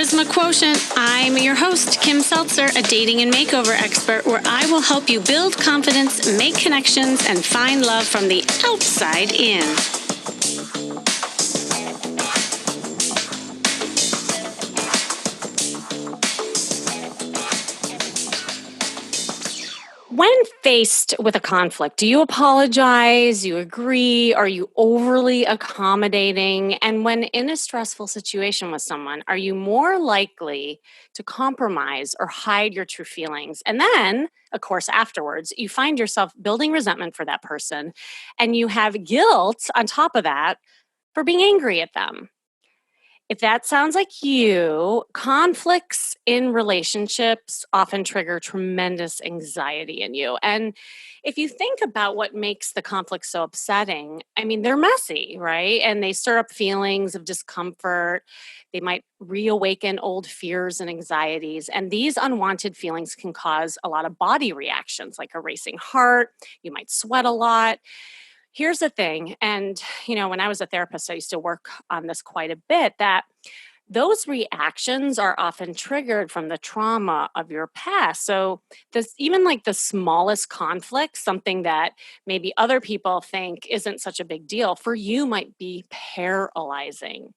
Charisma Quotient. I'm your host, Kim Seltzer, a dating and makeover expert, where I will help you build confidence, make connections, and find love from the outside in. When faced with a conflict, do you apologize? You agree? Are you overly accommodating? And when in a stressful situation with someone, are you more likely to compromise or hide your true feelings? And then, of course, afterwards, you find yourself building resentment for that person, and you have guilt on top of that for being angry at them. If that sounds like you, conflicts in relationships often trigger tremendous anxiety in you. And if you think about what makes the conflict so upsetting, I mean, they're messy, right? And they stir up feelings of discomfort. They might reawaken old fears and anxieties. And these unwanted feelings can cause a lot of body reactions, like a racing heart. You might sweat a lot. Here's the thing, and when I was a therapist, I used to work on this quite a bit, that those reactions are often triggered from the trauma of your past. So this, even like the smallest conflict, something that maybe other people think isn't such a big deal, for you might be paralyzing.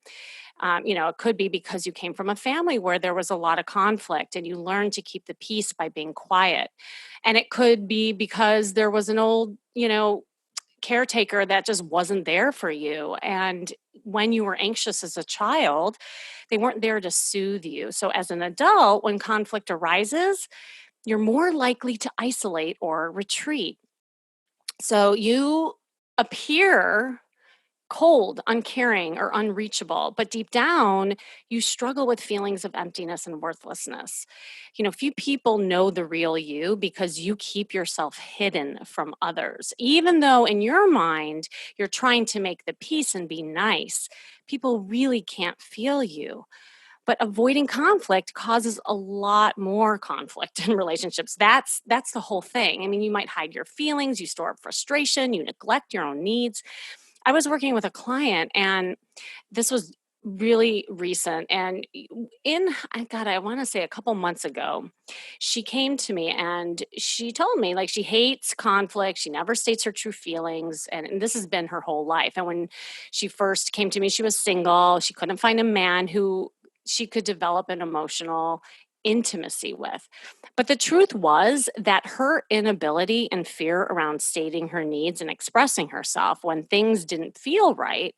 It could be because you came from a family where there was a lot of conflict and you learned to keep the peace by being quiet. And it could be because there was an old, caretaker that just wasn't there for you. And when you were anxious as a child, they weren't there to soothe you. So as an adult, when conflict arises, you're more likely to isolate or retreat. So you appear cold, uncaring, or unreachable, but deep down, you struggle with feelings of emptiness and worthlessness. Few people know the real you because you keep yourself hidden from others. Even though in your mind, you're trying to make the peace and be nice, people really can't feel you. But avoiding conflict causes a lot more conflict in relationships. That's the whole thing. I mean, you might hide your feelings, you store up frustration, you neglect your own needs. I was working with a client, and this was really recent. And I want to say a couple months ago, she came to me and she told me like she hates conflict. She never states her true feelings. And this has been her whole life. And when she first came to me, she was single. She couldn't find a man who she could develop an emotional intimacy with. But the truth was that her inability and fear around stating her needs and expressing herself when things didn't feel right,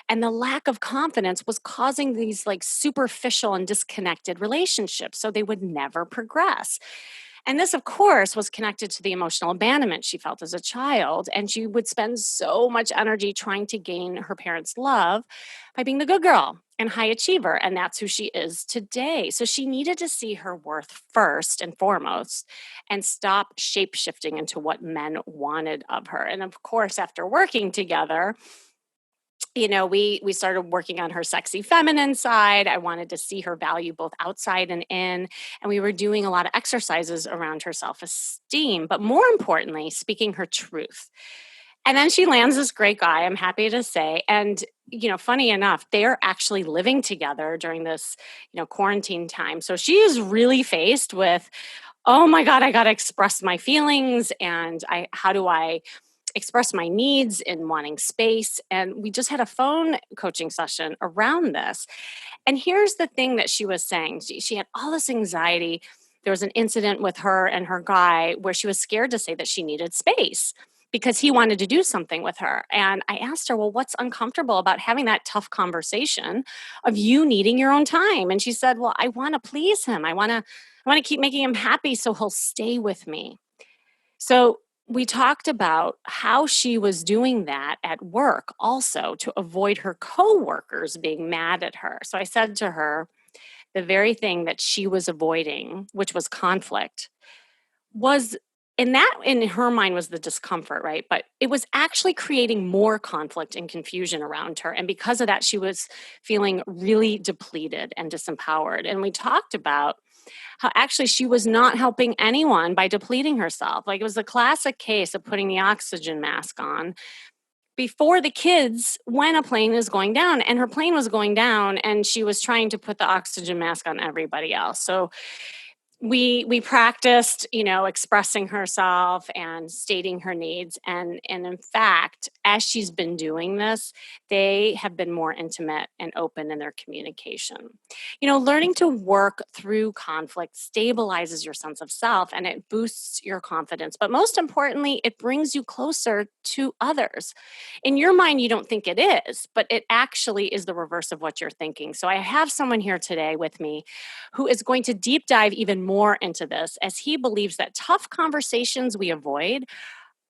and the lack of confidence was causing these like superficial and disconnected relationships. So they would never progress. And this, of course, was connected to the emotional abandonment she felt as a child. And she would spend so much energy trying to gain her parents' love by being the good girl and high achiever. And that's who she is today. So she needed to see her worth first and foremost and stop shape shifting into what men wanted of her. And of course, after working together, we started working on her sexy feminine side. I wanted to see her value both outside and in. And we were doing a lot of exercises around her self-esteem, but more importantly, speaking her truth. And then she lands this great guy, I'm happy to say. And, funny enough, they are actually living together during this, quarantine time. So she is really faced with, oh my God, I got to express my feelings. And how do I express my needs in wanting space? And we just had a phone coaching session around this. And here's the thing that she was saying. She had all this anxiety. There was an incident with her and her guy where she was scared to say that she needed space because he wanted to do something with her. And I asked her, well, what's uncomfortable about having that tough conversation of you needing your own time? And she said, well, I want to please him. I want to keep making him happy so he'll stay with me. So we talked about how she was doing that at work also to avoid her coworkers being mad at her. So I said to her, the very thing that she was avoiding, which was conflict, was in her mind was the discomfort, right? But it was actually creating more conflict and confusion around her. And because of that, she was feeling really depleted and disempowered. And we talked about how actually she was not helping anyone by depleting herself. Like it was a classic case of putting the oxygen mask on before the kids when a plane is going down, and her plane was going down and she was trying to put the oxygen mask on everybody else. So we practiced, expressing herself and stating her needs, and in fact, as she's been doing this, they have been more intimate and open in their communication. Learning to work through conflict stabilizes your sense of self and it boosts your confidence, but most importantly, it brings you closer to others. In your mind, you don't think it is, but it actually is the reverse of what you're thinking. So I have someone here today with me who is going to deep dive even more into this, as he believes that tough conversations we avoid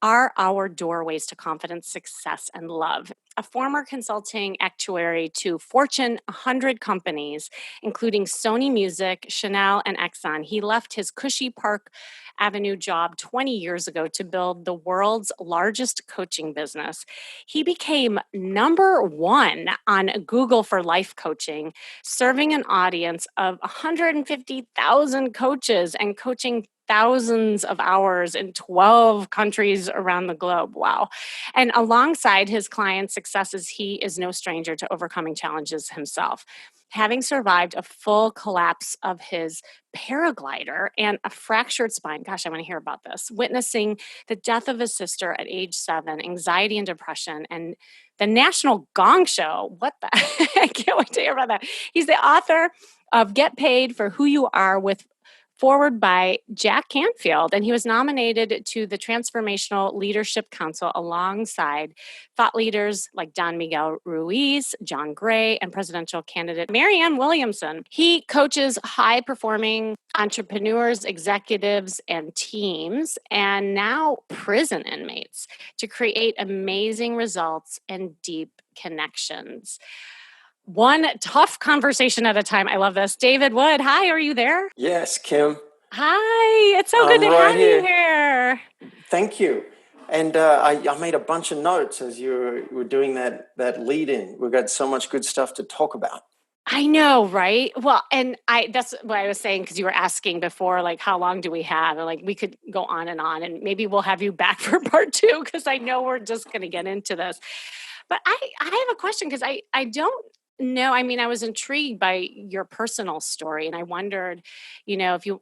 are our doorways to confidence, success, and love. A former consulting actuary to Fortune 100 companies, including Sony Music, Chanel, and Exxon, he left his cushy Park Avenue job 20 years ago to build the world's largest coaching business. He became number one on Google for life coaching, serving an audience of 150,000 coaches and coaching thousands of hours in 12 countries around the globe. Wow. And alongside his client successes, he is no stranger to overcoming challenges himself. Having survived a full collapse of his paraglider and a fractured spine, gosh, I want to hear about this, witnessing the death of his sister at age 7, anxiety and depression, and the National Gong Show. What the? I can't wait to hear about that. He's the author of Get Paid for Who You Are with forward by Jack Canfield, and he was nominated to the Transformational Leadership Council alongside thought leaders like Don Miguel Ruiz, John Gray, and presidential candidate Marianne Williamson. He coaches high-performing entrepreneurs, executives, and teams, and now prison inmates to create amazing results and deep connections. One tough conversation at a time. I love this. David Wood, hi, are you there? Yes, Kim. Hi, it's so good to right have you here. Thank you. And I made a bunch of notes as you were doing that lead in. We've got so much good stuff to talk about. I know, right? Well, and that's what I was saying, because you were asking before, like, how long do we have? And like, we could go on, and maybe we'll have you back for part 2, because I know we're just going to get into this. But I have a question, because I don't know. I mean, I was intrigued by your personal story, and I wondered, if you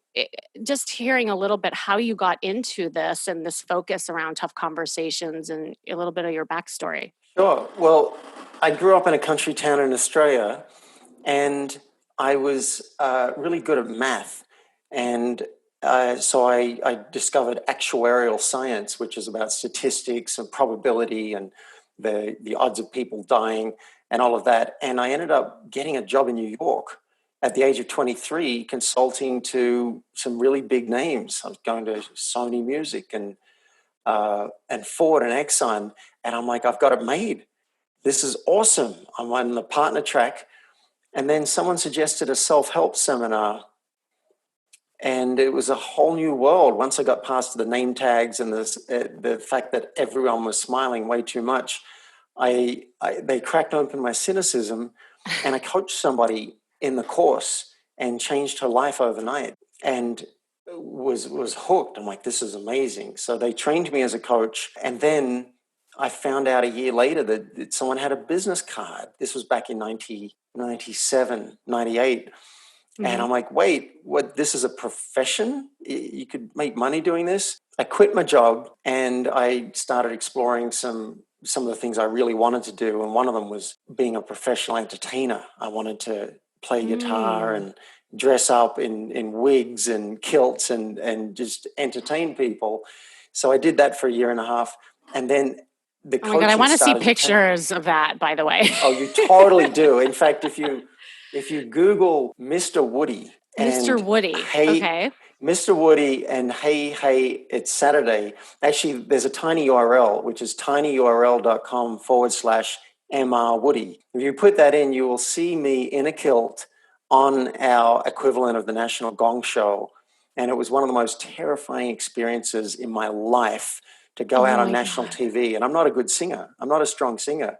just hearing a little bit how you got into this and this focus around tough conversations and a little bit of your backstory. Sure. Well, I grew up in a country town in Australia, and I was really good at math. And so I discovered actuarial science, which is about statistics and probability and the odds of people dying and all of that. And I ended up getting a job in New York at the age of 23, consulting to some really big names. I was going to Sony Music and Ford and Exxon, and I'm like, I've got it made. This is awesome. I'm on the partner track. And then someone suggested a self-help seminar, and it was a whole new world. Once I got past the name tags and the fact that everyone was smiling way too much, they cracked open my cynicism, and I coached somebody in the course and changed her life overnight, and was hooked. I'm like, this is amazing. So they trained me as a coach, and then I found out a year later that someone had a business card. This was back in 1997, 98. Mm-hmm. And I'm like, wait, what? This is a profession? You could make money doing this? I quit my job and I started exploring some of the things I really wanted to do. And one of them was being a professional entertainer. I wanted to play guitar and dress up in wigs and kilts and just entertain people. So I did that for a year and a half. And then the oh my God, I want to see pictures of that, by the way. Oh, you totally do. In fact, if you Google Mr. Woody Mr. Woody, okay. Mr. Woody and hey, it's Saturday. Actually, there's a tiny URL, which is tinyurl.com/Mr. Woody. If you put that in, you will see me in a kilt on our equivalent of the National Gong Show. And it was one of the most terrifying experiences in my life to go out on national TV. And I'm not a good singer. I'm not a strong singer.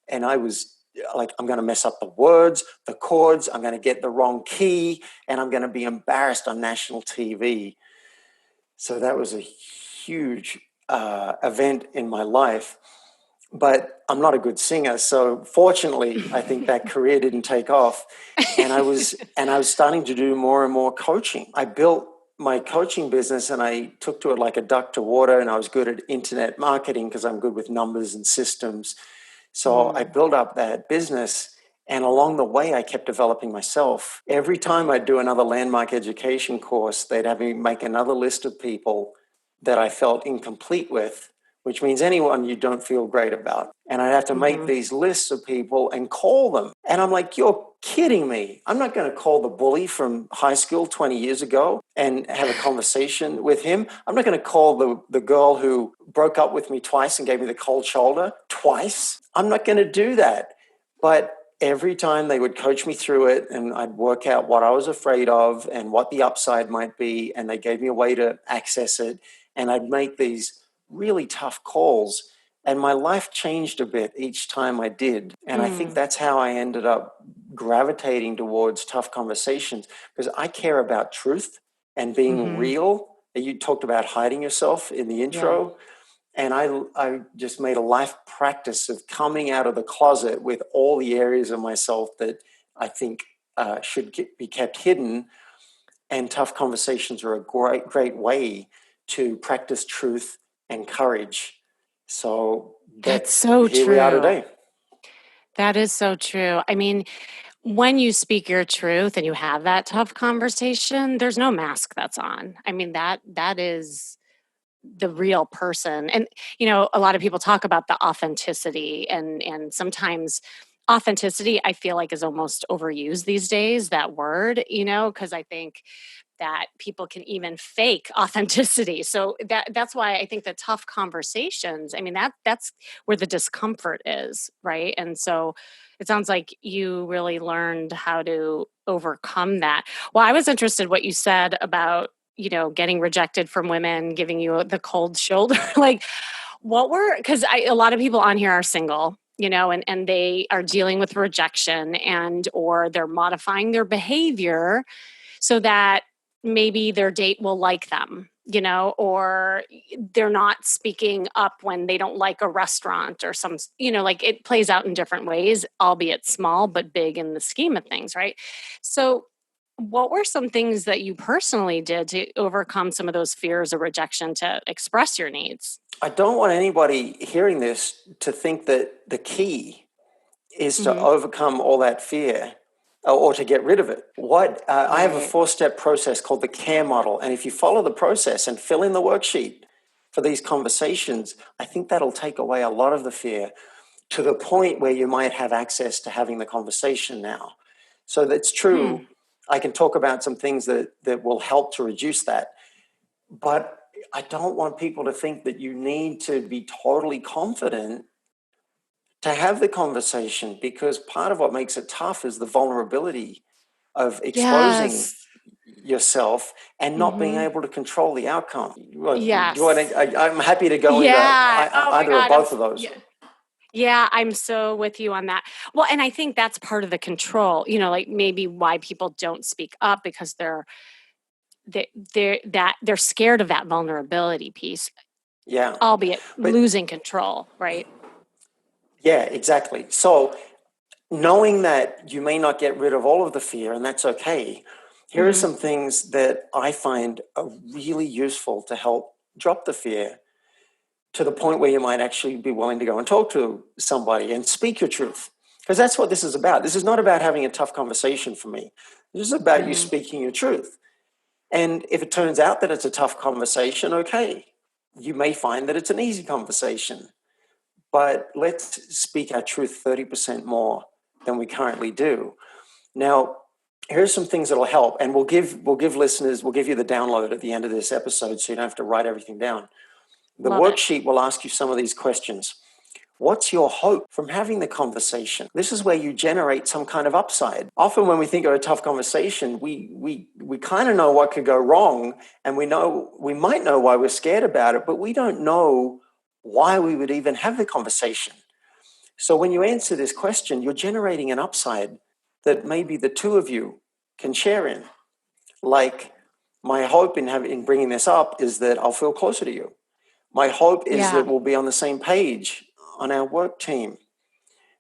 And I was like, I'm going to mess up the words, the chords, I'm going to get the wrong key, and I'm going to be embarrassed on national TV. So that was a huge event in my life. but I'm not a good singer. So fortunately, I think that career didn't take off. And I was starting to do more and more coaching. I built my coaching business and I took to it like a duck to water, and I was good at internet marketing because I'm good with numbers and systems. So I built up that business. And along the way, I kept developing myself. Every time I'd do another landmark education course, they'd have me make another list of people that I felt incomplete with, which means anyone you don't feel great about. And I'd have to make these lists of people and call them. And I'm like, you're kidding me. I'm not going to call the bully from high school 20 years ago and have a conversation with him. I'm not going to call the girl who broke up with me twice and gave me the cold shoulder twice. I'm not going to do that. But every time they would coach me through it, and I'd work out what I was afraid of and what the upside might be, and they gave me a way to access it, and I'd make these really tough calls, and my life changed a bit each time I did. And I think that's how I ended up gravitating towards tough conversations, because I care about truth and being real. You talked about hiding yourself in the intro. Yeah. And I just made a life practice of coming out of the closet with all the areas of myself that I think should be kept hidden. And tough conversations are a great way to practice truth and courage. So That's so here we are true. today. That is so true. I mean, when you speak your truth and you have that tough conversation, there's no mask that's on. I mean, that is the real person. And a lot of people talk about the authenticity, and sometimes authenticity I feel like is almost overused these days, that word, because I think that people can even fake authenticity. So that's why I think the tough conversations, I mean, that's where the discomfort is, right? And so it sounds like you really learned how to overcome that. Well, I was interested what you said about, getting rejected from women, giving you the cold shoulder. Like, because a lot of people on here are single, and they are dealing with rejection, and or they're modifying their behavior so that maybe their date will like them, or they're not speaking up when they don't like a restaurant or some, like it plays out in different ways, albeit small, but big in the scheme of things, right? So, what were some things that you personally did to overcome some of those fears of rejection to express your needs? I don't want anybody hearing this to think that the key is to Hmm. overcome all that fear or to get rid of it. I have a Right. 4-step process called the CARE model. And if you follow the process and fill in the worksheet for these conversations, I think that'll take away a lot of the fear to the point where you might have access to having the conversation now. So that's true. Hmm. I can talk about some things that will help to reduce that. But I don't want people to think that you need to be totally confident to have the conversation, because part of what makes it tough is the vulnerability of exposing Yes. yourself and not being Hmm. able to control the outcome. Yes. I'm happy to go into Yeah. Oh my either or God. both of those. Yeah. Yeah, I'm so with you on that. Well, and I think that's part of the control, like maybe why people don't speak up, because they're scared of that vulnerability piece, Yeah. albeit But losing control, right? yeah, exactly. So knowing that you may not get rid of all of the fear, and that's okay, here are Hmm. some things that I find are really useful to help drop the fear to the point where you might actually be willing to go and talk to somebody and speak your truth. Because that's what this is about. This is not about having a tough conversation for me. This is about you Hmm. speaking your truth. And if it turns out that it's a tough conversation, okay, you may find that it's an easy conversation. But let's speak our truth 30% more than we currently do. Now, here's some things that'll help, and we'll give listeners, we'll give you the download at the end of this episode so you don't have to write everything down. The Love it. worksheet will ask you some of these questions. What's your hope from having the conversation? This is where you generate some kind of upside. Often when we think of a tough conversation, we kind of know what could go wrong, and we might know why we're scared about it, but we don't know why we would even have the conversation. So when you answer this question, you're generating an upside that maybe the two of you can share in. Like, my hope in bringing this up is that I'll feel closer to you. My hope is Yeah. that we'll be on the same page on our work team.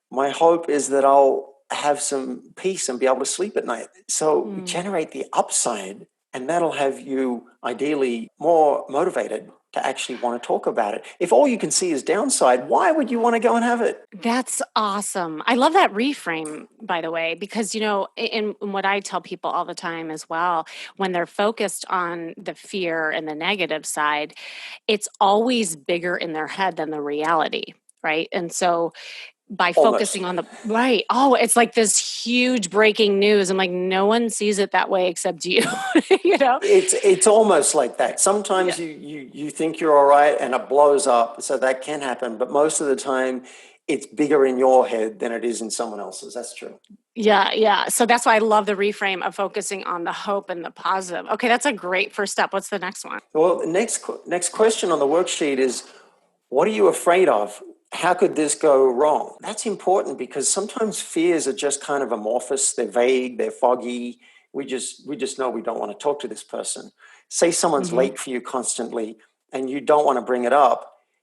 My hope is that I'll have some peace and be able to sleep at night. So generate the upside, and that'll have you ideally more motivated to actually want to talk about it. If all you can see is downside, why would you want to go and have it? That's awesome. I love that reframe, by the way, because, in what I tell people all the time as well, when they're focused on the fear and the negative side, it's always bigger in their head than the reality. Right. And so by Almost. focusing on the right, oh, it's like this huge breaking news. I'm like, no one sees it that way except you, you know? It's almost like that. Sometimes Yeah. you think you're all right and it blows up, so that can happen. But most of the time, it's bigger in your head than it is in someone else's. That's true. Yeah, yeah. So that's why I love the reframe of focusing on the hope and the positive. Okay, that's a great first step. What's the next one? Well, the next question on the worksheet is, what are you afraid of? How could this go wrong? That's important because sometimes fears are just kind of amorphous. They're vague. They're foggy. We just know we don't want to talk to this person. Say someone's Hmm. late for you constantly, and you don't want to bring it up.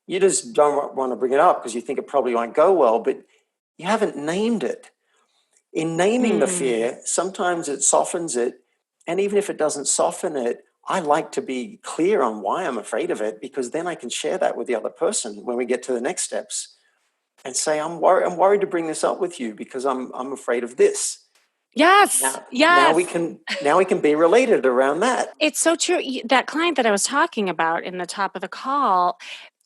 You just don't want to bring it up because you think it probably won't go well, but you haven't named it. In naming the Mm. fear, sometimes it softens it. And even if it doesn't soften it, I like to be clear on why I'm afraid of it, because then I can share that with the other person when we get to the next steps and say, I'm worried to bring this up with you because I'm afraid of this. Yes, Now we yes. can be related around that. It's so true. That client that I was talking about in the top of the call,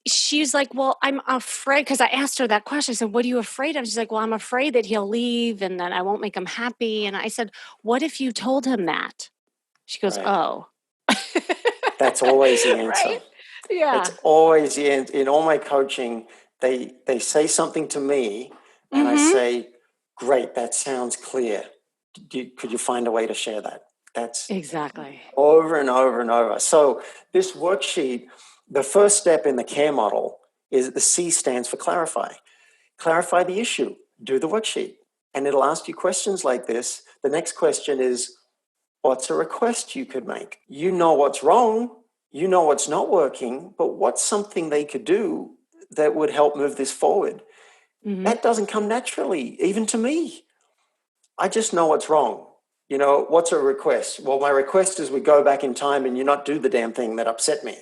she's like, well, I'm afraid because I asked her that question. I said, what are you afraid of? She's like, well, I'm afraid that he'll leave and that I won't make him happy. And I said, what if you told him that? She goes, Right. oh. That's always the Right? answer. It's Yeah. always the end. In all my coaching, they say something to me, and I Mm-hmm. say, "Great, that sounds clear. Could you find a way to share that?" That's Exactly. over and over and over. So this worksheet, the first step in the CARE model is the C stands for clarify. Clarify the issue. Do the worksheet, and it'll ask you questions like this. The next question is, what's a request you could make? You know what's wrong, you know what's not working, but what's something they could do that would help move this forward? Mm-hmm. That doesn't come naturally, even to me. I just know what's wrong. What's a request? Well, my request is we go back in time and you not do the damn thing that upset me.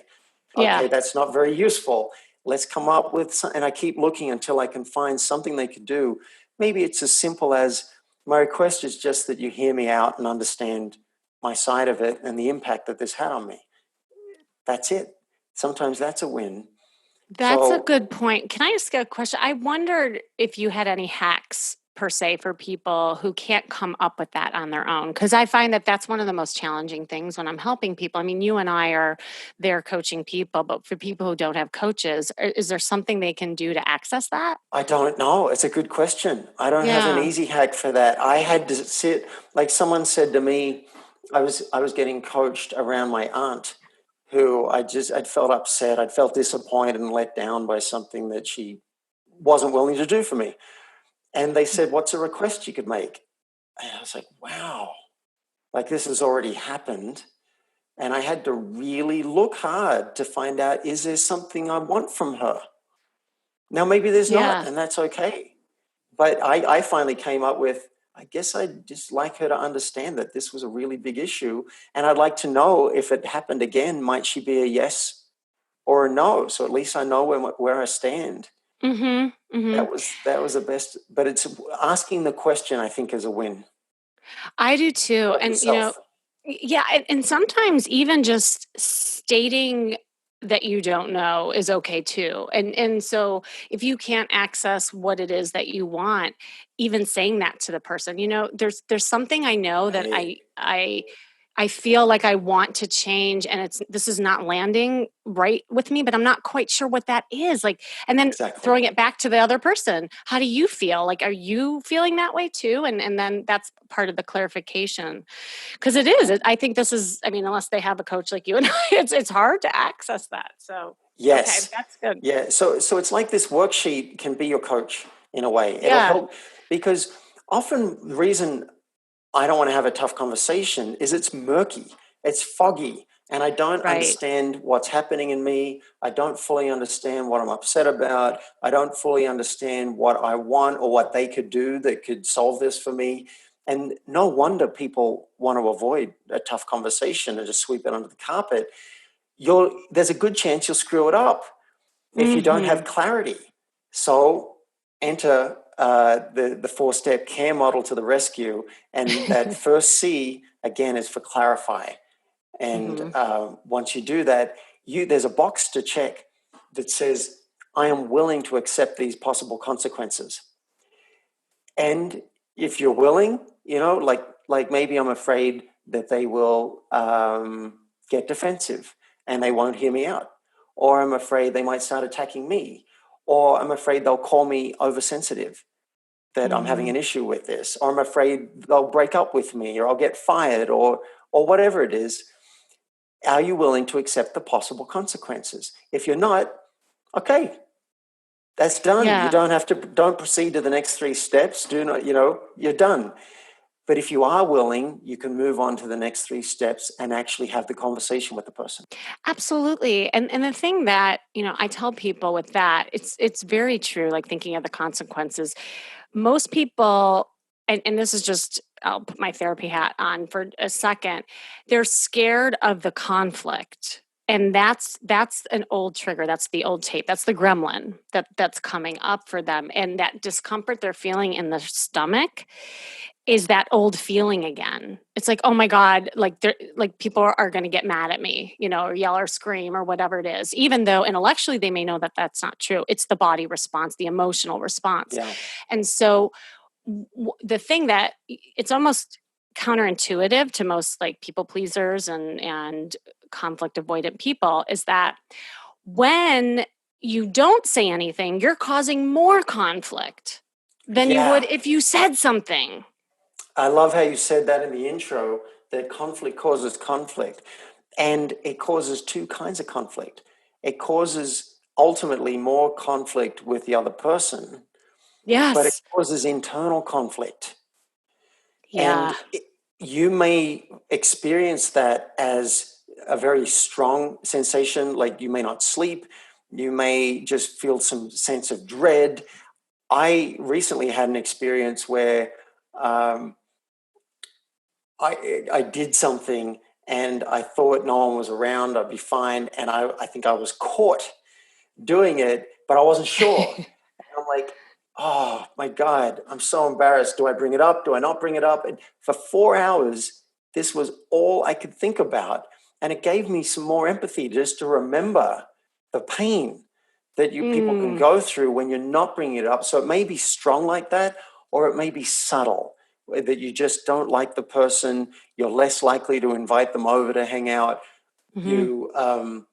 Yeah. Okay, that's not very useful. Let's come up with some, and I keep looking until I can find something they could do. Maybe it's as simple as, my request is just that you hear me out and understand my side of it and the impact that this had on me. That's it. Sometimes that's a win. That's a So good point. Can I ask a question? I wondered if you had any hacks per se for people who can't come up with that on their own. Because I find that that's one of the most challenging things when I'm helping people. I mean, you and I are there coaching people, but for people who don't have coaches, is there something they can do to access that? I don't know. It's a good question. I don't have an Yeah. easy hack for that. I had to sit, like someone said to me, I was getting coached around my aunt, who I'd felt upset, I'd felt disappointed and let down by something that she wasn't willing to do for me. And they said, what's a request you could make? And I was like, wow, like this has already happened. And I had to really look hard to find out, is there something I want from her? Now, maybe there's not, Yeah. and that's okay. But I finally came up with, I guess I'd just like her to understand that this was a really big issue. And I'd like to know, if it happened again, might she be a yes or a no? So at least I know where I stand. Mm-hmm. Mm-hmm. That was the best. But it's asking the question, I think, is a win I do too. of And, yourself. yeah, and sometimes even just stating that you don't know is okay too. And so if you can't access what it is that you want, even saying that to the person, there's something I know that Right. I feel like I want to change and this is not landing right with me, but I'm not quite sure what that is. Like, and then Exactly. throwing it back to the other person. How do you feel? Like, are you feeling that way too? And then that's part of the clarification. Because it is. I think this is, I mean, unless they have a coach like you and I, it's hard to access that. So, okay, Yes. that's good. Yeah. So it's like this worksheet can be your coach in a way. It'll Yeah. help, because often the reason I don't want to have a tough conversation is it's murky, it's foggy. and I don't Right. understand what's happening in me. I don't fully understand what I'm upset about. I don't fully understand what I want or what they could do that could solve this for me. And no wonder people want to avoid a tough conversation and just sweep it under the carpet. There's a good chance you'll screw it up if you don't Hmm. have clarity. So enter the four-step care model to the rescue. And that first C, again, is for clarify. And Hmm. once you do that, there's a box to check that says, I am willing to accept these possible consequences. And if you're willing, like maybe I'm afraid that they will get defensive and they won't hear me out, or I'm afraid they might start attacking me, or I'm afraid they'll call me oversensitive, that I'm having Hmm. an issue with this, or I'm afraid they'll break up with me, or I'll get fired, or whatever it is. Are you willing to accept the possible consequences? If you're not, okay, that's done. You Yeah. don't proceed to the next three steps. Do not, you're done. But if you are willing, you can move on to the next three steps and actually have the conversation with the person. Absolutely. And the thing that, I tell people with that, it's very true, like thinking of the consequences. Most people, and this is just, I'll put my therapy hat on for a second, they're scared of the conflict. And that's an old trigger. That's the old tape. That's the gremlin that's coming up for them. And that discomfort they're feeling in the stomach is that old feeling again. It's like, oh my God, like they're like people are going to get mad at me, or yell or scream or whatever it is, even though intellectually they may know that that's not true. It's the body response, the emotional response. Yeah. And so the thing that it's almost counterintuitive to most like people pleasers and conflict avoidant people is that when you don't say anything, you're causing more conflict than you would Yeah. if you said something. I love how you said that in the intro, that conflict causes conflict. And it causes two kinds of conflict. It causes ultimately more conflict with the other person, but it Yes. causes internal conflict. Yeah. And you may experience that as a very strong sensation, like you may not sleep, you may just feel some sense of dread. I recently had an experience where um, I did something and I thought no one was around, I'd be fine. And I think I was caught doing it, but I wasn't sure. And I'm like, oh my God, I'm so embarrassed. Do I bring it up? Do I not bring it up? And for 4 hours, this was all I could think about. And it gave me some more empathy just to remember the pain that you people can Mm, go through when you're not bringing it up. So it may be strong like that, or it may be subtle, that you just don't like the person. You're less likely to invite them over to hang out. mhm.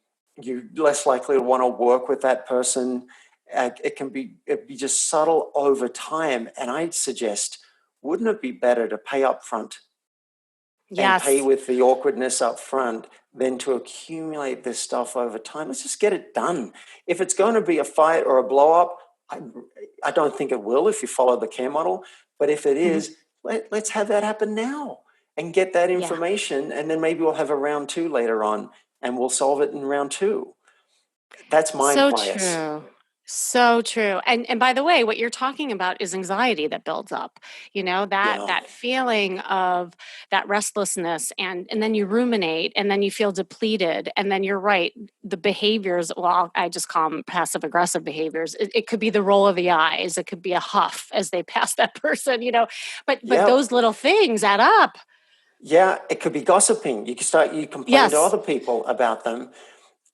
You're less likely to want to work with that person. It be just subtle over time. And I'd suggest, wouldn't it be better to pay up front and pay Yes. with the awkwardness up front than to accumulate this stuff over time? Let's just get it done. If it's going to be a fight or a blow up, I don't think it will if you follow the care model. But if it Mhm. is, let's have that happen now and get that Yeah. information. And then maybe we'll have a round two later on and we'll solve it in round two. That's mind So bias. true. So true. And by the way, what you're talking about is anxiety that builds up. That Yeah. that feeling of that restlessness and then you ruminate and then you feel depleted and then you're right, the behaviors, well, I just call them passive aggressive behaviors. It could be the roll of the eyes, it could be a huff as they pass that person. But Yep. those little things add up. Yeah. It could be gossiping. You complain to Yes. other people about them.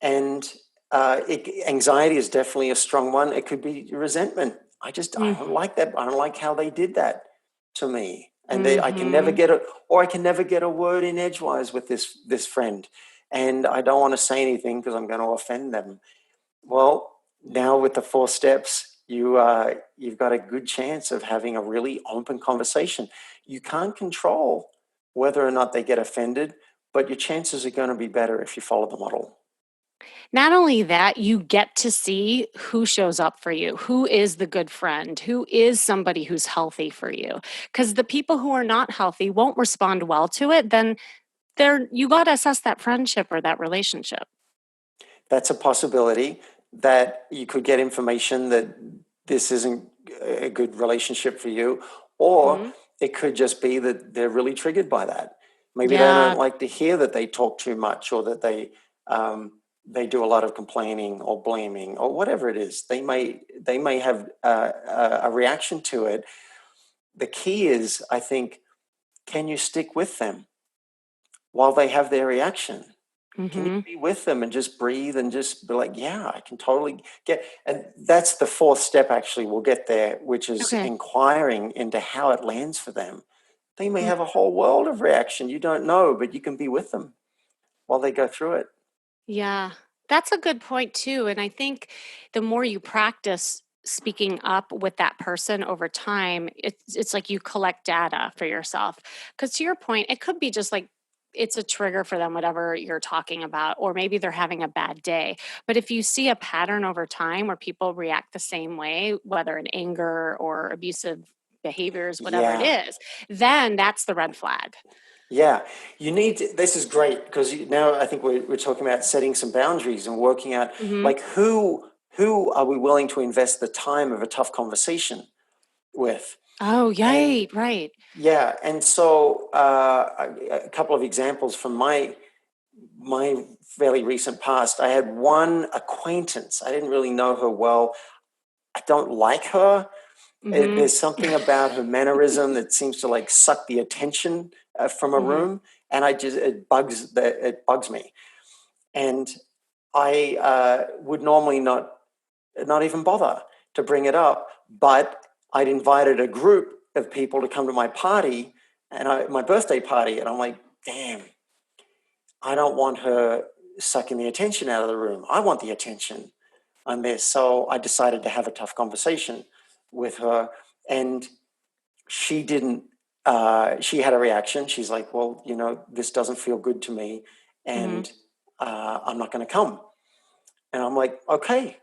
And anxiety is definitely a strong one. It could be resentment. I Mm, don't like that. I don't like how they did that to me. And I can never mhm. get I can never get a word in edgewise with this friend. And I don't want to say anything because I'm going to offend them. Well, now with the four steps, you've got a good chance of having a really open conversation. You can't control whether or not they get offended, but your chances are going to be better if you follow the model. Not only that, you get to see who shows up for you, who is the good friend, who is somebody who's healthy for you. Because the people who are not healthy won't respond well to it, then there, you got to assess that friendship or that relationship. That's a possibility that you could get information that this isn't a good relationship for you, or Hmm. it could just be that they're really triggered by that. Maybe they Yeah. don't like to hear that they talk too much, or that they do a lot of complaining or blaming or whatever it is. They may have a reaction to it. The key is, I think, can you stick with them while they have their reaction? Can you Hmm. be with them and just breathe and just be like, yeah, I can totally get. And that's the fourth step, actually. We'll get there, which is Okay. inquiring into how it lands for them. They may Mm. have a whole world of reaction you don't know, but you can be with them while they go through it. Yeah, that's a good point too. And I think the more you practice speaking up with that person over time, it's like you collect data for yourself. Because to your point, it could be just like it's a trigger for them, whatever you're talking about, or maybe they're having a bad day. But if you see a pattern over time where people react the same way, whether in anger or abusive behaviors, whatever it Yeah. is, then that's the red flag. Yeah, you need to, this is great because now I think we're talking about setting some boundaries and working out Hmm. like who are we willing to invest the time of a tough conversation with. Oh, And yay, right. yeah, and so a couple of examples from my fairly recent past. I had one acquaintance. I didn't really know her well. I don't like her. Hmm. There's something about her mannerism that seems to like suck the attention from a Hmm. room, and it bugs me. And I would normally not even bother to bring it up, but I'd invited a group of people to come to my party, and my birthday party, and I'm like, damn, I don't want her sucking the attention out of the room. I want the attention on this. So I decided to have a tough conversation with her, and she didn't. She had a reaction. She's like, "Well, this doesn't feel good to me, Hmm. and I'm not going to come." And I'm like, "Okay,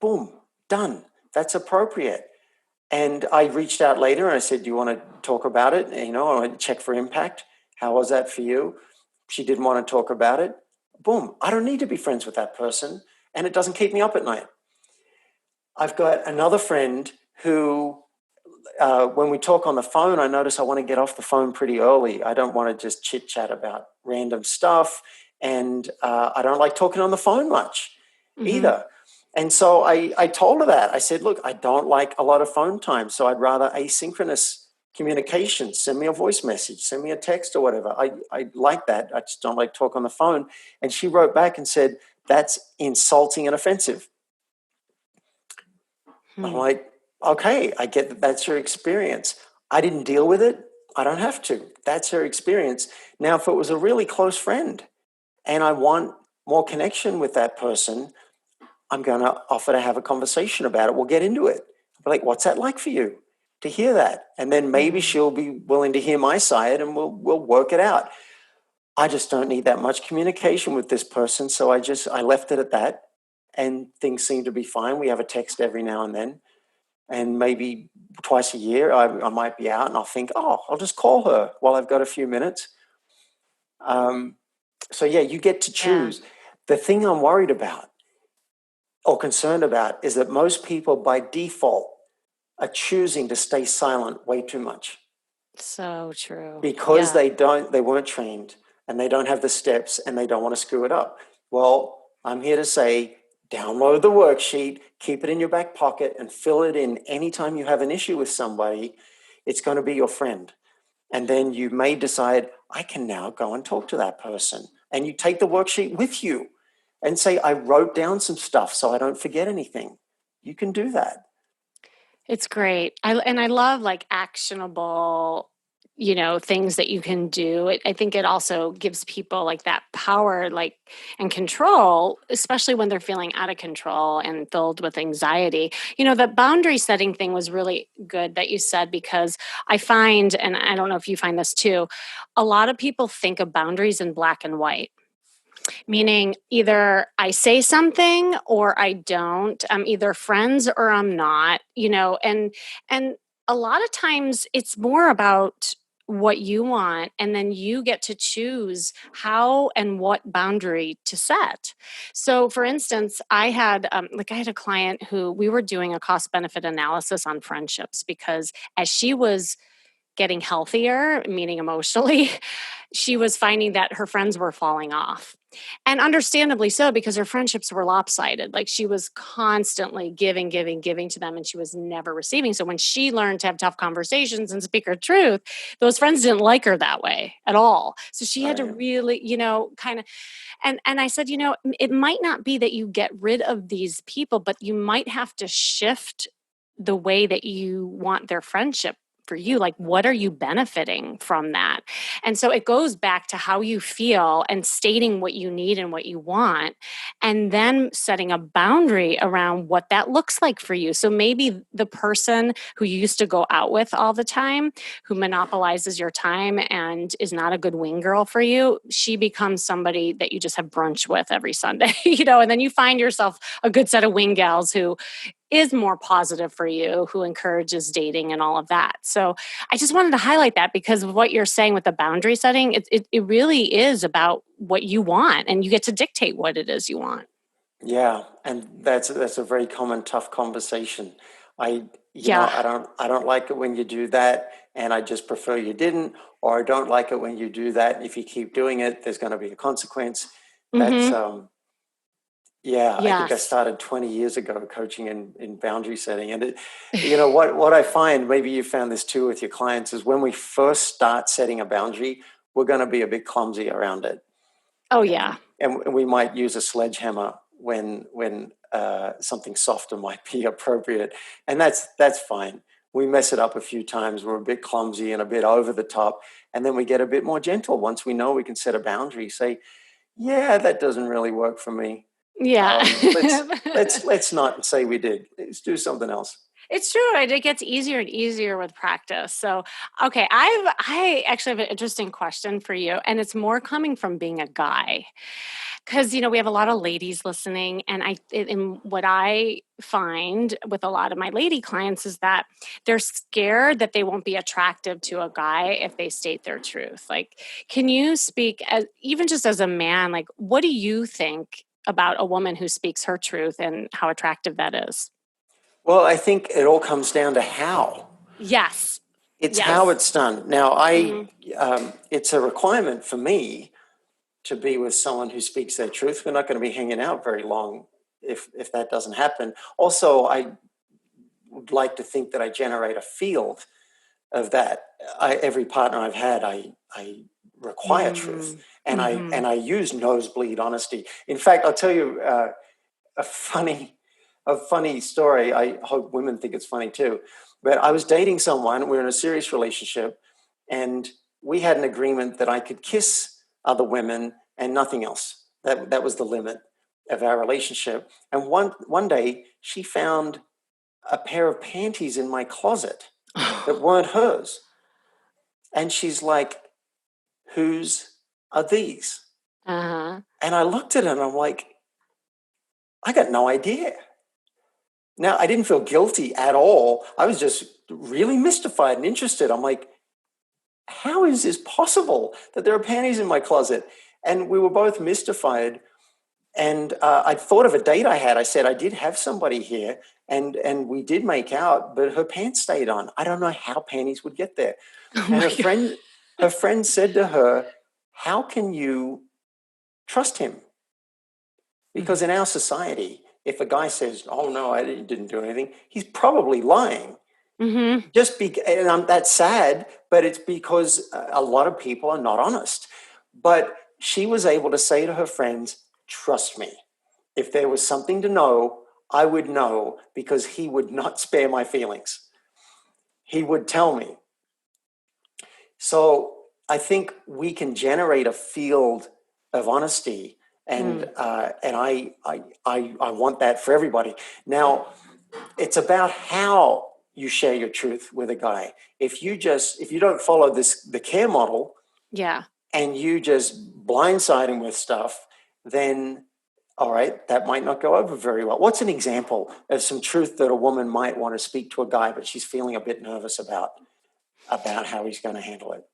boom, done. That's appropriate." And I reached out later and I said, "Do you want to talk about it? I want to check for impact. How was that for you?" She didn't want to talk about it. Boom. I don't need to be friends with that person, and it doesn't keep me up at night. I've got another friend who, when we talk on the phone, I notice I want to get off the phone pretty early. I don't want to just chit chat about random stuff. And I don't like talking on the phone much Hmm. either. And so I told her that. I said, look, I don't like a lot of phone time. So I'd rather asynchronous communication. Send me a voice message, send me a text or whatever. I like that. I just don't like talk on the phone. And she wrote back and said, that's insulting and offensive. I'm Hmm. like, okay, I get that that's her experience. I didn't deal with it. I don't have to. That's her experience. Now, if it was a really close friend and I want more connection with that person, I'm going to offer to have a conversation about it. We'll get into it. I'll be like, what's that like for you to hear that? And then maybe Hmm. she'll be willing to hear my side and we'll work it out. I just don't need that much communication with this person. So I left it at that and things seem to be fine. We have a text every now and then, and maybe twice a year I might be out and I'll think, oh, I'll just call her while I've got a few minutes. Um, so yeah, you get to Yeah. choose. The thing I'm worried about or concerned about is that most people by default are choosing to stay silent way too much So true. because Yeah. they weren't trained and they don't have the steps and they don't want to screw it up. Well, I'm here to say, download the worksheet, keep it in your back pocket and fill it in anytime you have an issue with somebody. It's going to be your friend. And then you may decide, I can now go and talk to that person. And you take the worksheet with you and say, I wrote down some stuff so I don't forget anything. You can do that. It's great. I love like actionable, things that you can do. I think it also gives people like that power, like, and control, especially when they're feeling out of control and filled with anxiety. The boundary setting thing was really good that you said, because I find, and I don't know if you find this too, a lot of people think of boundaries in black and white, meaning either I say something or I don't. I'm either friends or I'm not, and a lot of times it's more about what you want, and then you get to choose how and what boundary to set. So for instance, I had a client who we were doing a cost benefit analysis on friendships, because as she was getting healthier, meaning emotionally, she was finding that her friends were falling off. And understandably so, because her friendships were lopsided. Like, she was constantly giving, giving, giving to them, and she was never receiving. So when she learned to have tough conversations and speak her truth, those friends didn't like her that way at all. So she had to Right. really, kind of, and I said, it might not be that you get rid of these people, but you might have to shift the way that you want their friendship for you. Like, what are you benefiting from that? And so it goes back to how you feel and stating what you need and what you want, and then setting a boundary around what that looks like for you. So maybe the person who you used to go out with all the time, who monopolizes your time and is not a good wing girl for you, she becomes somebody that you just have brunch with every Sunday, and then you find yourself a good set of wing gals who is more positive for you, who encourages dating and all of that. So I just wanted to highlight that, because of what you're saying with the boundary setting. It really is about what you want, and you get to dictate what it is you want. Yeah, and that's a very common tough conversation. I Yeah. I don't like it when you do that, and I just prefer you didn't, or I don't like it when you do that. If you keep doing it, there's going to be a consequence. That's Mm-hmm. Yeah, I think I Yes. started 20 years ago coaching in boundary setting. And what I find, maybe you found this too with your clients, is when we first start setting a boundary, we're going to be a bit clumsy around it. Oh, And yeah. and we might use a sledgehammer when something softer might be appropriate. And that's fine. We mess it up a few times. We're a bit clumsy and a bit over the top. And then we get a bit more gentle once we know we can set a boundary. Say, yeah, that doesn't really work for me. Yeah. Let's not say we did. Let's do something else. It's true. It gets easier and easier with practice. So, okay, I actually have an interesting question for you, and it's more coming from being a guy, because we have a lot of ladies listening, and what I find with a lot of my lady clients is that they're scared that they won't be attractive to a guy if they state their truth. Like, can you speak, as even just as a man, like, what do you think about a woman who speaks her truth and how attractive that is? Well, I think it all comes down to how. Yes. It's how Yes. it's done. Now, Mhm. it's a requirement for me to be with someone who speaks their truth. We're not going to be hanging out very long if that doesn't happen. Also, I would like to think that I generate a field of that. Every partner I've had, I require truth, Mm. and Mhm. I use nosebleed honesty. In fact, I'll tell you a funny story. I hope women think it's funny too. But I was dating someone. We were in a serious relationship, and we had an agreement that I could kiss other women and nothing else. That was the limit of our relationship. And one day, she found a pair of panties in my closet that weren't hers, and she's like, "Whose are these?" Uh-huh. And I looked at her and I'm like, "I got no idea." Now, I didn't feel guilty at all. I was just really mystified and interested. I'm like, how is this possible that there are panties in my closet? And we were both mystified. And I thought of a date I had. I said, I did have somebody here, and we did make out, but her pants stayed on. I don't know how panties would get there. Oh And my god. her friend said to her, how can you trust him? Because Mhm. in our society, if a guy says, oh no, I didn't do anything, he's probably lying. Mhm. And that's sad, but it's because a lot of people are not honest. But she was able to say to her friends, trust me, if there was something to know, I would know, because he would not spare my feelings. He would tell me. So I think we can generate a field of honesty, and Mm. I want that for everybody. Now, it's about how you share your truth with a guy. If you don't follow the care model, Yeah. and you just blindside him with stuff, then all right, that might not go over very well. What's an example of some truth that a woman might want to speak to a guy, but she's feeling a bit nervous about how he's going to handle it?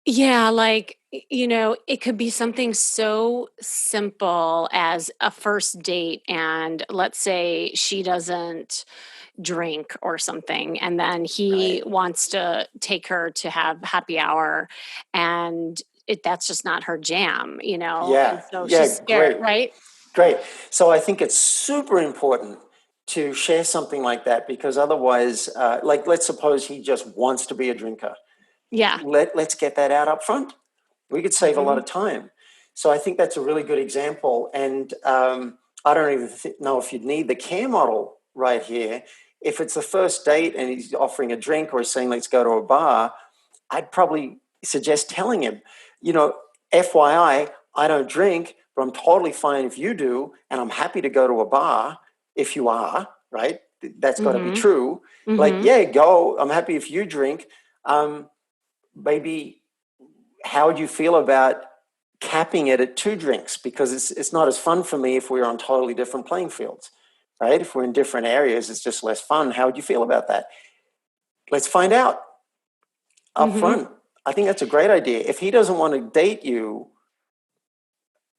Yeah, like, it could be something so simple as a first date, and let's say she doesn't drink or something, and then he Right. wants to take her to have happy hour, and that's just not her jam, and Yeah. so she's Yeah. scared, Great. right? Great. So I think it's super important to share something like that because otherwise, like let's suppose he just wants to be a drinker. Yeah. Let's get that out up front. We could save a lot Hmm. of time. So I think that's a really good example. And I don't even know if you'd need the care model right here. If it's the first date and he's offering a drink or he's saying, let's go to a bar, I'd probably suggest telling him, you know, FYI, I don't drink, but I'm totally fine if you do. And I'm happy to go to a bar if you are, right? That's got to be Hmm. true. Like, Hmm. yeah, go. I'm happy if you drink. Um, Maybe how would you feel about capping it at 2 drinks? Because it's not as fun for me if we're on totally different playing fields, right? If we're in different areas, it's just less fun. How would you feel about that? Let's find out up Hmm. front. I think that's a great idea. If he doesn't want to date you,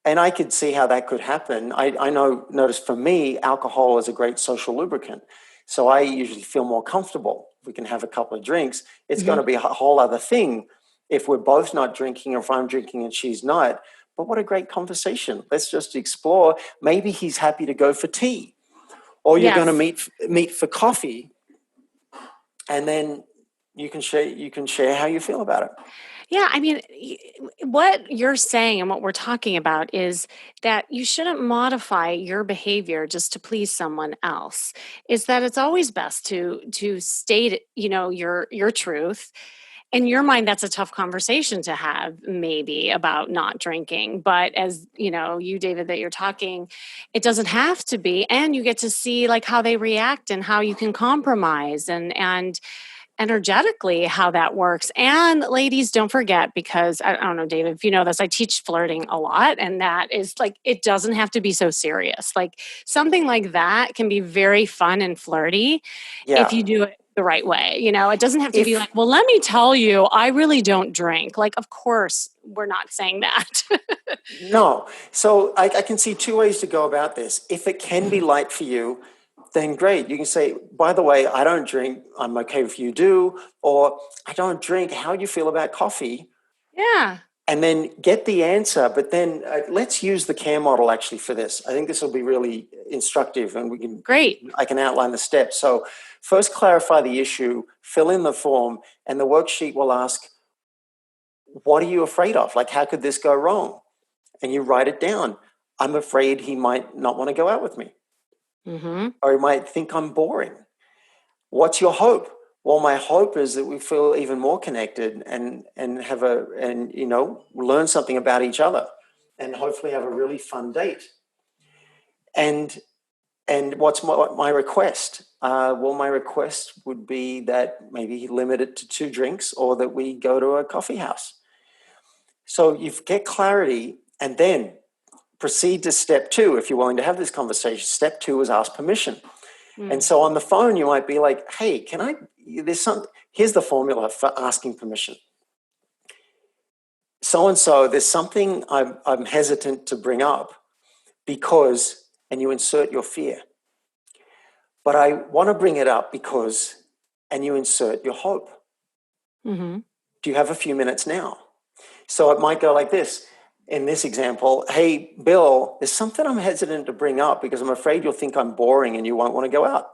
and I could see how that could happen. I notice for me, alcohol is a great social lubricant. So I usually feel more comfortable. If we can have a couple of drinks, it's going Hmm. to be a whole other thing if we're both not drinking or if I'm drinking and she's not. But what a great conversation. Let's just explore. Maybe he's happy to go for tea or you're going to Yes. meet for coffee and then you can share how you feel about it. Yeah, I mean, what you're saying and what we're talking about is that you shouldn't modify your behavior just to please someone else. Is that it's always best to state, your truth. In your mind, that's a tough conversation to have, maybe about not drinking. But as you, David, that you're talking, it doesn't have to be, and you get to see like how they react and how you can compromise and energetically how that works. And ladies, don't forget, because I don't know, David, if you know this, I teach flirting a lot. And that is like, it doesn't have to be so serious. Like something like that can be very fun and flirty if Yeah. you do it the right way. It doesn't have to be If like, well, let me tell you, I really don't drink. Like, of course, we're not saying that. No. So I can see 2 ways to go about this. If it can be light for you, then great. You can say, by the way, I don't drink. I'm okay if you do. Or I don't drink. How do you feel about coffee? Yeah, And then get the answer. But then let's use the CARE model actually for this. I think this will be really instructive and great. I can outline the steps. So first clarify the issue, fill in the form, and the worksheet will ask, what are you afraid of? Like, how could this go wrong? And you write it down. I'm afraid he might not want to go out with me, Hmm. or he might think I'm boring. What's your hope? Well, my hope is that we feel even more connected and have learn something about each other, and hopefully have a really fun date. And what's my request? Well, my request would be that maybe he limit it to 2 drinks, or that we go to a coffee house. So you get clarity, and then proceed to step 2 if you're willing to have this conversation. Step 2 is ask permission. And Mm. so on the phone, you might be like, hey, here's the formula for asking permission. So and so, there's something I'm hesitant to bring up because, and you insert your fear. But I want to bring it up because, and you insert your hope. Hmm. Do you have a few minutes now? So it might go like this. In this example, hey, Bill, there's something I'm hesitant to bring up because I'm afraid you'll think I'm boring and you won't want to go out.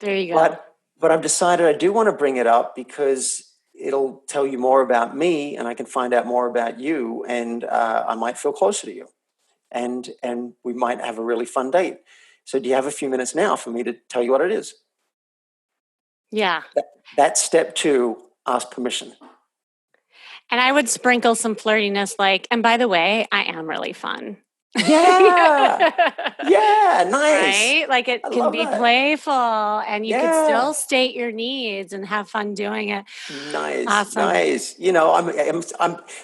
There you go. But I've decided I do want to bring it up because it'll tell you more about me and I can find out more about you and I might feel closer to you and we might have a really fun date. So do you have a few minutes now for me to tell you what it is? Yeah. That's step 2, ask permission. And I would sprinkle some flirtiness, like, and by the way, I am really fun. Yeah. Yeah. Nice. Right? Like it I can love be that. playful and you could Yeah. still state your needs and have fun doing it. Nice, Awesome. nice.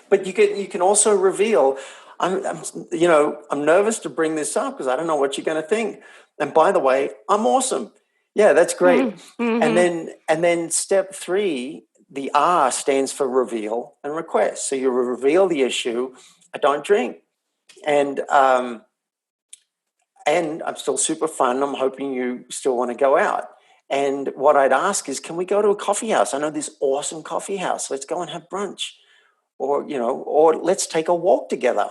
But you can also reveal. I'm, I'm nervous to bring this up because I don't know what you're going to think. And by the way, I'm awesome. Yeah, that's great. Mm-hmm. And then step 3, the R stands for reveal and request. So you reveal the issue. I don't drink, and I'm still super fun. I'm hoping you still want to go out. And what I'd ask is, can we go to a coffee house? I know this awesome coffee house. Let's go and have brunch, or let's take a walk together.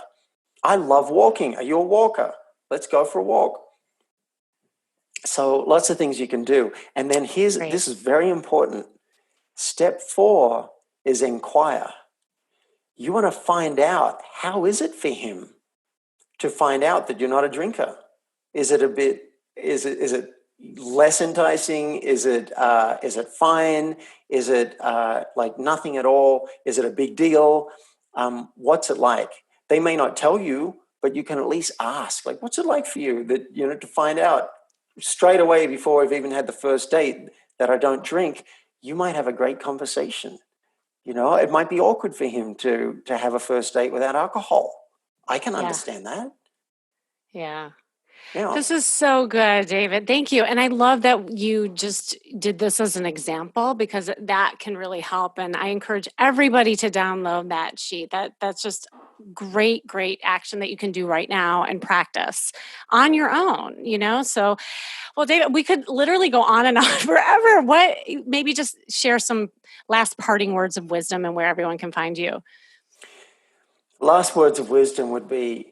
I love walking. Are you a walker? Let's go for a walk. So lots of things you can do. And then Great. this is very important. Step 4 is inquire. You want to find out, how is it for him to find out that you're not a drinker? Is it less enticing? Is it fine? Is it like nothing at all? Is it a big deal? What's it like? They may not tell you, but you can at least ask, like, what's it like for you, that, to find out straight away before we've even had the first date that I don't drink. You might have a great conversation. It might be awkward for him to have a first date without alcohol. I can understand that. Yeah. Yeah. This is so good, David. Thank you. And I love that you just did this as an example, because that can really help. And I encourage everybody to download that sheet. That's just great, great action that you can do right now and practice on your own, So, well, David, we could literally go on and on forever. Maybe just share some last parting words of wisdom and where everyone can find you. Last words of wisdom would be,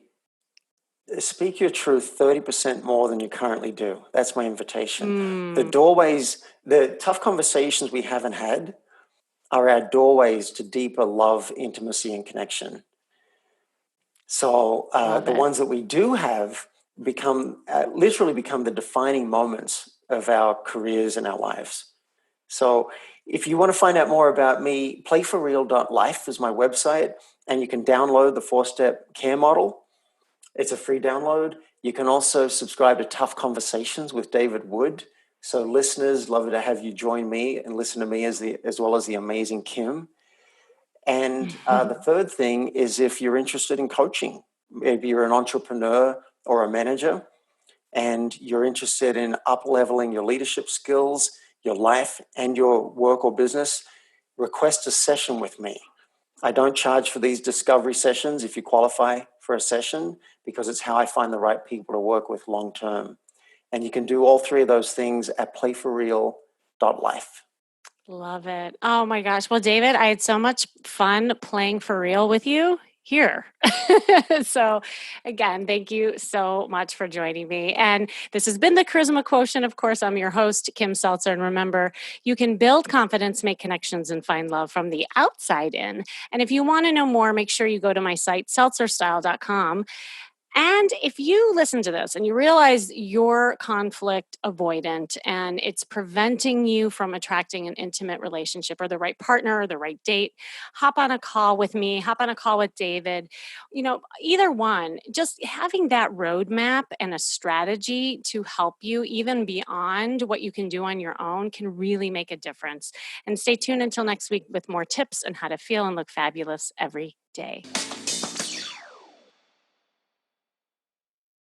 speak your truth 30% more than you currently do. That's my invitation. The doorways, the tough conversations we haven't had are our doorways to deeper love, intimacy, and connection. So the ones that we do have literally become the defining moments of our careers and our lives. So if you want to find out more about me, playforreal.life is my website, and you can download the 4-step care model. It's a free download. You can also subscribe to Tough Conversations with David Wood. So listeners, love to have you join me and listen to me as well as the amazing Kim. And the third thing is, if you're interested in coaching, maybe you're an entrepreneur or a manager, and you're interested in up-leveling your leadership skills, your life, and your work or business, request a session with me. I don't charge for these discovery sessions if you qualify for a session, because it's how I find the right people to work with long term. And you can do all 3 of those things at playforreal.life. Love it. Oh my gosh. Well, David, I had so much fun playing for real with you here. So again, thank you so much for joining me. And this has been the Charisma Quotient. Of course, I'm your host, Kim Seltzer. And remember, you can build confidence, make connections, and find love from the outside in. And if you want to know more, make sure you go to my site, seltzerstyle.com. And if you listen to this and you realize you're conflict avoidant and it's preventing you from attracting an intimate relationship or the right partner or the right date, hop on a call with me, hop on a call with David. Either one, just having that roadmap and a strategy to help you even beyond what you can do on your own can really make a difference. And stay tuned until next week with more tips on how to feel and look fabulous every day.